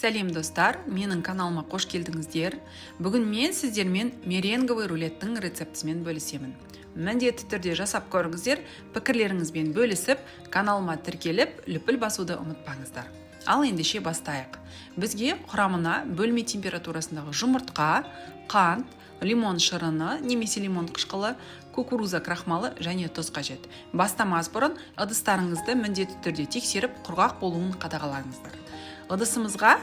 Сәлем достар, менің каналыма қош келдіңіздер. Бүгін мен сіздермен меренговый рулеттің рецептісімен бөлісемін. Міндетті түрде жасап көріңіздер, пікірлеріңізбен бөлісіп, каналыма тіркеліп, лүпіл басуды ұмытпаңыздар. Ал ендеше бастайық. Бізге құрамына бөлме температурасындағы жұмыртқа, қант, лимон шырыны немесе лимон қышқылы, кукуруза крахмалы және тұз қажет. Бастамас бұрын ыдыстарыңызды міндетті түрде тексеріп, құрғақ болуын қадағалаңыздар. Ыдысымызға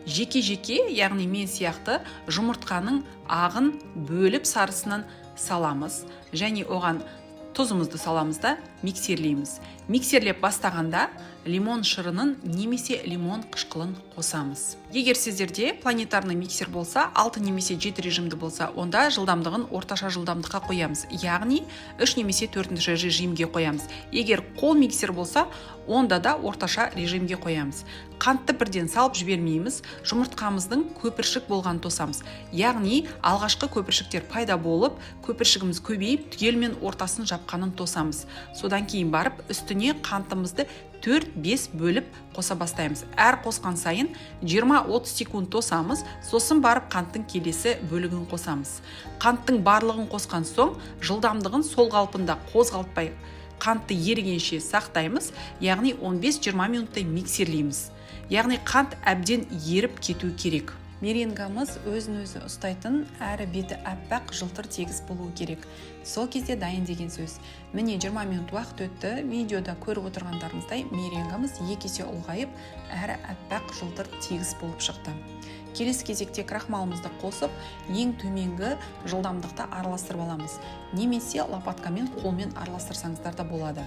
жеке-жеке, яғни мен сияқты жұмыртқаның ағын бөліп сарысынан саламыз және оған тұзымызды саламыз да миксерлейміз. Миксерлеп бастағанда лимон шырынын немесе лимон қышқылын қосамыз. Егер сіздерде планетарный миксер болса, 6 немесе 7 режимді болса, онда жылдамдығын орташа жылдамдыққа қоямыз. Яғни 3 немесе 4 режимге қоямыз. Егер қол миксер болса, онда да орташа режимге қоямыз. Қантты бірден салып жібермейміз, жұмыртқамыздың көпіршік болған тосамыз. Яғни алғашқы көпіршіктер пайда болып, көпіршігіміз көбейіп, түгелмен ортасын жапқанын тосамыз. Содан кейін барып, үстіне қантымызды 4-5 бөліп қоса бастаймыз. Әр қосқан сайын 20-30 секунд тосамыз, сосын барып қанттың келесі бөлігін қосамыз. Қанттың барлығын қосқан соң, жылдамдығын сол қалпында қозғалтпай, қантты ерігенше сақтаймыз, яғни 15-20 минуттай миксерлейміз. Яғни қант әбден еріп кету керек. Меренгамыз өзін-өзі ұстайтын, әрі беті әппақ, жылтыр тегіс болуы керек. Сол кезде дайын деген сөз. Міне 20 минут уақыт өтті. Видеода көріп отырғандарыңыздай меренгамыз 2 есе ұлғайып, әрі әппақ, жылтыр тегіс болып шықты. Келесі кезекте крахмалымызды қосып, ең төменгі жылдамдықта араластырып аламыз. Немесе лопаткамен, қолмен араластырсаңыздар да болады.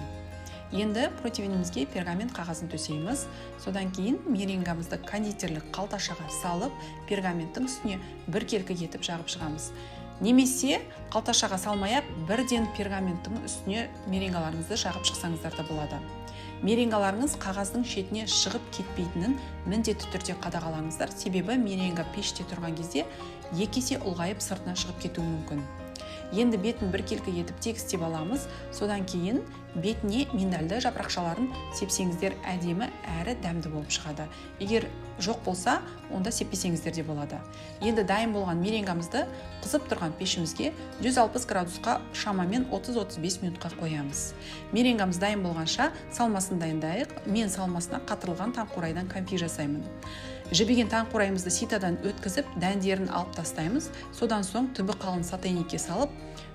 Енді протеинімізге пергамент қағазын төсейміз. Содан кейін меренгамызды кондитерлік қалташаға салып, пергаменттің үстіне біркелкі етіп жағып шығамыз. Немесе қалташаға салмай-ақ бірден пергаменттің үстіне меренгаларыңызды жағып шықсаңыздар да болады. Меренгаларыңыз қағаздың шетіне шығып кетпейтінін міндетті түрде қадағалаңыздар. Себебі меренга пеште тұрған кезде 2 есе ұлғайып сыртына шығып кетуі мүмкін. Енді бетін біркелкі етіп тегістеп аламыз. Содан кейін бетіне миндальды жапырақшаларын сепсеңіздер әдемі әрі дәмді болып шығады. Егер жоқ болса, онда сеппесеңіздер де болады. Енді дайын болған меренгамызды қызып тұрған пешімізге 160 градусқа шамамен 30-35 минутқа қоямыз. Меренгамыз дайын болғанша салмасын дайындайық. Мен салмасына қатырылған таңқурайдан конфи жасаймын. Жібіген таңқурайымызды ситадан өткізіп, дәндерін алып тастаймыз. Содан соң түбі қалың сотейникке салып,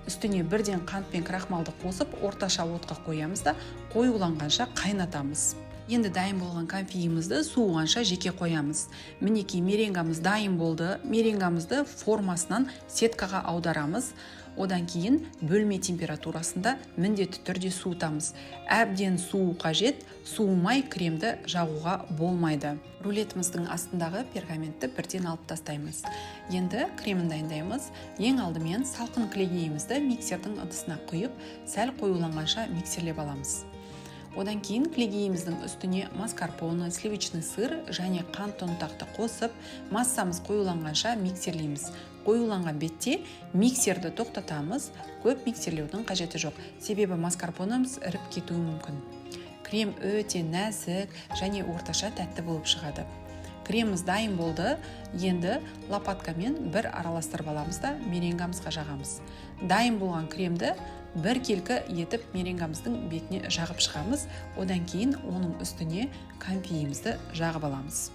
үстіне бірден қант пен крахмалды қосып, орташа отқа қоямыз да қоюланғанша қайнатамыз. Енді дайын болған конфиімізді суығанша жеке қоямыз. Мінекей меренгамыз дайын болды. Меренгамызды формасынан сеткаға аударамыз. Одан кейін бөлме температурасында міндетті түрде суытамыз. Әбден суу қажет, суымай кремді жағуға болмайды. Рулетіміздің астындағы пергаментті бірден алып тастаймыз. Енді кремін дайындаймыз. Ең алдымен салқын кілегейімізді миксердің ыдысына құйып, сәл қоюланғанша миксерлеп аламыз. Одан кейін кілегейіміздің үстіне маскарпоне, сливочный сыр және қант ұнтақты қосып, массамыз қоюланғанша миксерлейміз. Қоюланған бетте миксерді тоқтатамыз. Көп миксерлеудің қажеті жоқ, себебі маскарпонеміз іріп кетуі мүмкін. Крем өте нәзік және орташа тәтті болып шығады. Креміміз дайын болды. Енді лопаткамен бір араластырып аламыз да меренгамызға жағамыз. Дайын болған кремді біркелкі етіп меренгамыздың бетіне жағып шығамыз. Одан кейін оның үстіне конфиімізді жағып аламыз.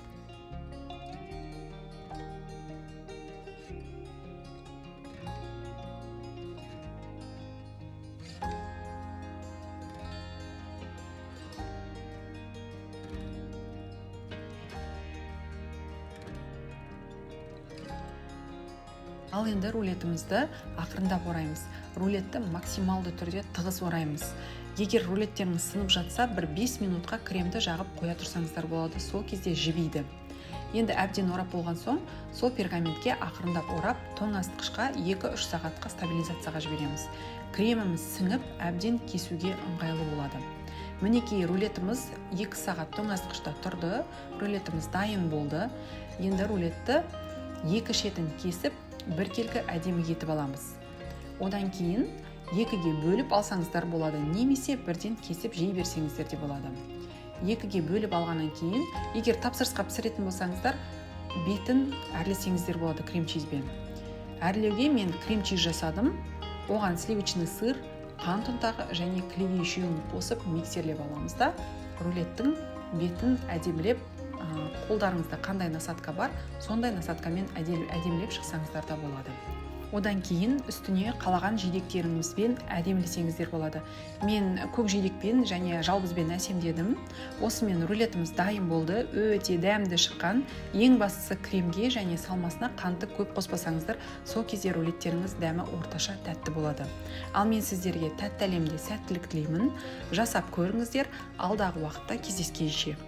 Ал енді рулетімізді ақырындап ораймыз. Рулетті максималды түрде тығыз ораймыз. Егер рулеттеріңіз сынып жатса, бір 5 минутқа кремді жағып қоя тұрсаңыздар болады, сол кезде жібиді. Енді әбден орап болған соң, сол пергаментке ақырындап орап, тоңазытқышқа 2-3 сағатқа стабилизацияға жібереміз. Креміміз сіңіп, әбден кесуге ыңғайлы болады. Мінекей рулетіміз 2 сағат тоңазытқышта тұрды. Рулетіміз дайын болды. Енді рулетті 2 шетін кесіп, біркелкі әдемі етіп аламыз. Одан кейін 2-ге бөліп алсаңыздар болады, немесе бірден кесіп жей берсеңіздер де болады. 2-ге бөліп алғаннан кейін, егер тапсырысқа пісіретін болсаңыздар, бетін әрлесеңіздер болады крем-чизбен. Әрлеуге мен крем-чиз жасадым. Оған сливочный сыр, қант ұнтағы және кливи үшеуін қосып миксерлеп аламыз да рулеттің бетін әдемілеп, қолдарыңызда қандай насадка бар, сондай насадкамен әдемілеп шықсаңыздар да болады. Одан кейін үстіне қалаған жидектеріңізбен әдемілесеңіздер болады. Мен көк жидекпен және жалбызбен әсемдедім. Осымен рулетіміз дайын болды. Өте дәмді шыққан. Ең бастысы кремге және салмасына қантты көп қоспасаңыздар, сол кезде рулеттеріңіз дәмі орташа тәтті болады. Ал мен сіздерге тәтті әлемде сәттілік тілеймін. Жасап көріңіздер. Алдағы уақытта кездескенше.